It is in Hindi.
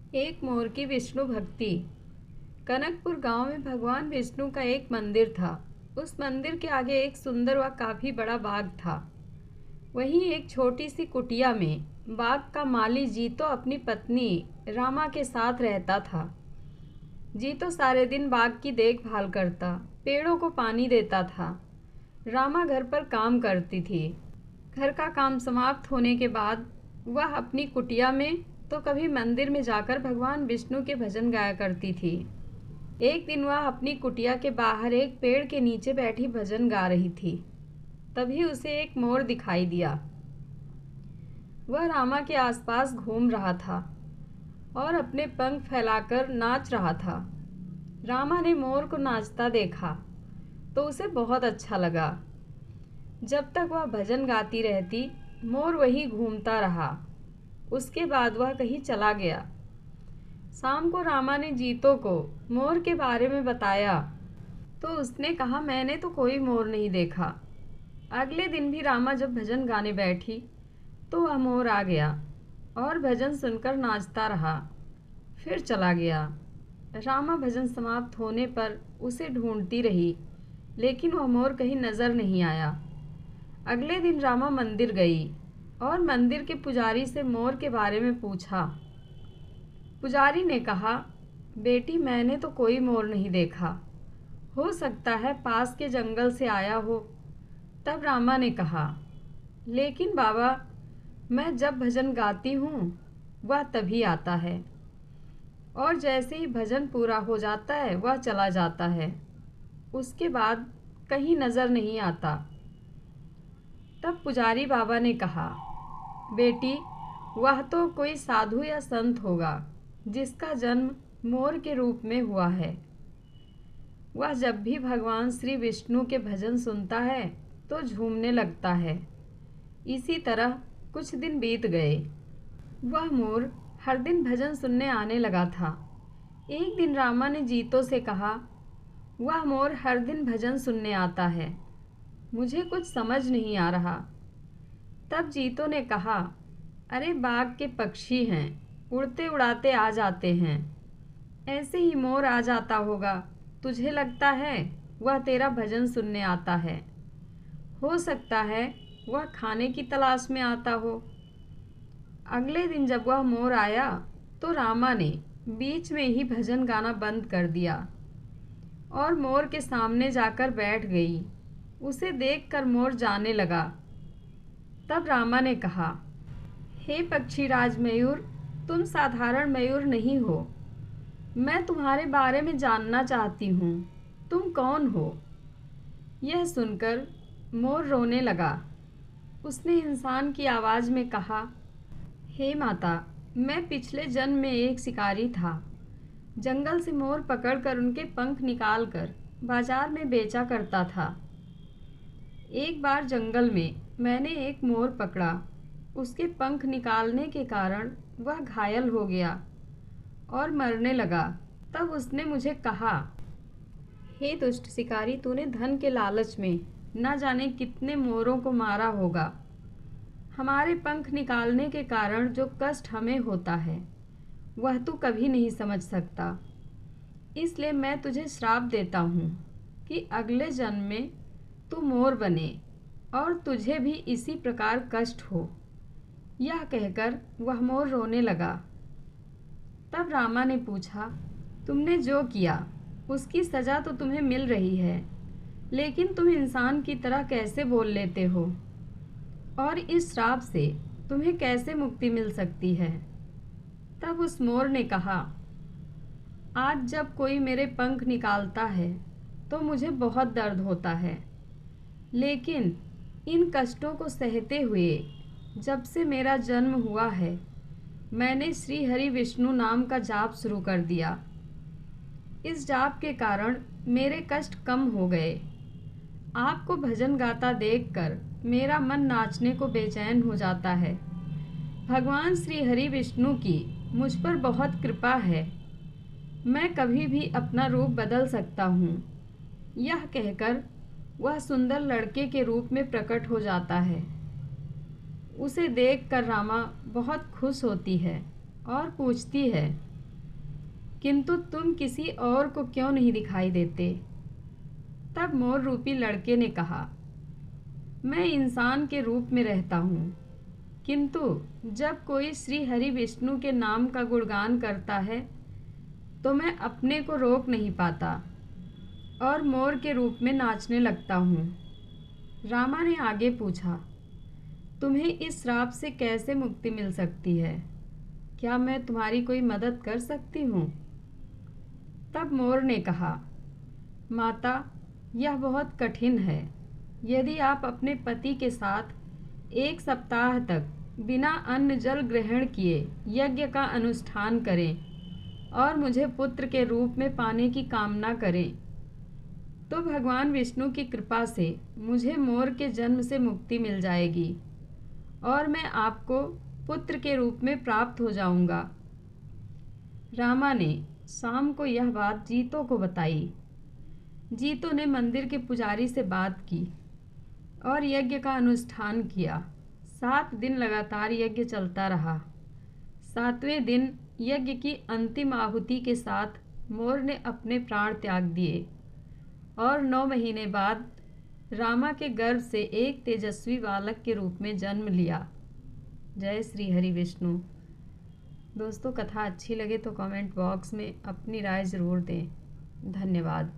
एक मोर की विष्णु भक्ति। कनकपुर गांव में भगवान विष्णु का एक मंदिर था। उस मंदिर के आगे एक सुंदर व काफी बड़ा बाग था। वहीं एक छोटी सी कुटिया में बाग का माली जीतो अपनी पत्नी रामा के साथ रहता था। जीतो सारे दिन बाग की देखभाल करता, पेड़ों को पानी देता था। रामा घर पर काम करती थी। घर का काम समाप्त होने के बाद वह अपनी कुटिया में तो कभी मंदिर में जाकर भगवान विष्णु के भजन गाया करती थी। एक दिन वह अपनी कुटिया के बाहर एक पेड़ के नीचे बैठी भजन गा रही थी। तभी उसे एक मोर दिखाई दिया। वह रामा के आसपास घूम रहा था और अपने पंख फैलाकर नाच रहा था। रामा ने मोर को नाचता देखा तो उसे बहुत अच्छा लगा। जब तक वह भजन गाती रहती, मोर वहीं घूमता रहा। उसके बाद वह कहीं चला गया। शाम को रामा ने जीतो को मोर के बारे में बताया तो उसने कहा, मैंने तो कोई मोर नहीं देखा। अगले दिन भी रामा जब भजन गाने बैठी तो वह मोर आ गया और भजन सुनकर नाचता रहा, फिर चला गया। रामा भजन समाप्त होने पर उसे ढूंढती रही, लेकिन वह मोर कहीं नजर नहीं आया। अगले दिन रामा मंदिर गई और मंदिर के पुजारी से मोर के बारे में पूछा। पुजारी ने कहा, बेटी मैंने तो कोई मोर नहीं देखा, हो सकता है पास के जंगल से आया हो। तब रामा ने कहा, लेकिन बाबा मैं जब भजन गाती हूँ वह तभी आता है और जैसे ही भजन पूरा हो जाता है वह चला जाता है, उसके बाद कहीं नजर नहीं आता। तब पुजारी बाबा ने कहा, बेटी वह तो कोई साधु या संत होगा जिसका जन्म मोर के रूप में हुआ है। वह जब भी भगवान श्री विष्णु के भजन सुनता है तो झूमने लगता है। इसी तरह कुछ दिन बीत गए। वह मोर हर दिन भजन सुनने आने लगा था। एक दिन रामा ने जीतो से कहा, वह मोर हर दिन भजन सुनने आता है, मुझे कुछ समझ नहीं आ रहा। तब जीतो ने कहा, अरे बाग के पक्षी हैं, उड़ते उड़ाते आ जाते हैं, ऐसे ही मोर आ जाता होगा। तुझे लगता है वह तेरा भजन सुनने आता है, हो सकता है वह खाने की तलाश में आता हो। अगले दिन जब वह मोर आया तो रामा ने बीच में ही भजन गाना बंद कर दिया और मोर के सामने जाकर बैठ गई। उसे देखकर मोर जाने लगा। तब रामा ने कहा, हे पक्षीराज मयूर, तुम साधारण मयूर नहीं हो। मैं तुम्हारे बारे में जानना चाहती हूँ, तुम कौन हो? यह सुनकर मोर रोने लगा। उसने इंसान की आवाज़ में कहा, हे माता, मैं पिछले जन्म में एक शिकारी था। जंगल से मोर पकड़कर उनके पंख निकालकर बाजार में बेचा करता था। एक बार जंगल में मैंने एक मोर पकड़ा। उसके पंख निकालने के कारण वह घायल हो गया और मरने लगा। तब उसने मुझे कहा, हे दुष्ट शिकारी, तूने धन के लालच में न जाने कितने मोरों को मारा होगा। हमारे पंख निकालने के कारण जो कष्ट हमें होता है वह तू कभी नहीं समझ सकता। इसलिए मैं तुझे श्राप देता हूँ कि अगले जन्म में तू मोर बने और तुझे भी इसी प्रकार कष्ट हो। यह कहकर वह मोर रोने लगा। तब रामा ने पूछा, तुमने जो किया उसकी सजा तो तुम्हें मिल रही है, लेकिन तुम इंसान की तरह कैसे बोल लेते हो और इस श्राप से तुम्हें कैसे मुक्ति मिल सकती है? तब उस मोर ने कहा, आज जब कोई मेरे पंख निकालता है तो मुझे बहुत दर्द होता है, लेकिन इन कष्टों को सहते हुए जब से मेरा जन्म हुआ है मैंने श्री हरि विष्णु नाम का जाप शुरू कर दिया। इस जाप के कारण मेरे कष्ट कम हो गए। आपको भजन गाता देखकर मेरा मन नाचने को बेचैन हो जाता है। भगवान श्री हरि विष्णु की मुझ पर बहुत कृपा है। मैं कभी भी अपना रूप बदल सकता हूँ। यह कहकर वह सुंदर लड़के के रूप में प्रकट हो जाता है। उसे देखकर रामा बहुत खुश होती है और पूछती है, किंतु तुम किसी और को क्यों नहीं दिखाई देते? तब मोर रूपी लड़के ने कहा, मैं इंसान के रूप में रहता हूँ, किंतु जब कोई श्री हरि विष्णु के नाम का गुणगान करता है तो मैं अपने को रोक नहीं पाता और मोर के रूप में नाचने लगता हूँ। रामा ने आगे पूछा, तुम्हें इस श्राप से कैसे मुक्ति मिल सकती है? क्या मैं तुम्हारी कोई मदद कर सकती हूँ? तब मोर ने कहा, माता, यह बहुत कठिन है। यदि आप अपने पति के साथ 1 सप्ताह तक बिना अन्न जल ग्रहण किए यज्ञ का अनुष्ठान करें और मुझे पुत्र के रूप में पाने की कामना करें, तो भगवान विष्णु की कृपा से मुझे मोर के जन्म से मुक्ति मिल जाएगी और मैं आपको पुत्र के रूप में प्राप्त हो जाऊंगा। रामा ने शाम को यह बात जीतो को बताई। जीतो ने मंदिर के पुजारी से बात की और यज्ञ का अनुष्ठान किया। 7 दिन लगातार यज्ञ चलता रहा। 7वें दिन यज्ञ की अंतिम आहुति के साथ मोर ने अपने प्राण त्याग दिए और 9 महीने बाद रामा के गर्भ से एक तेजस्वी बालक के रूप में जन्म लिया। जय श्री हरि विष्णु। दोस्तों, कथा अच्छी लगे तो कमेंट बॉक्स में अपनी राय ज़रूर दें। धन्यवाद।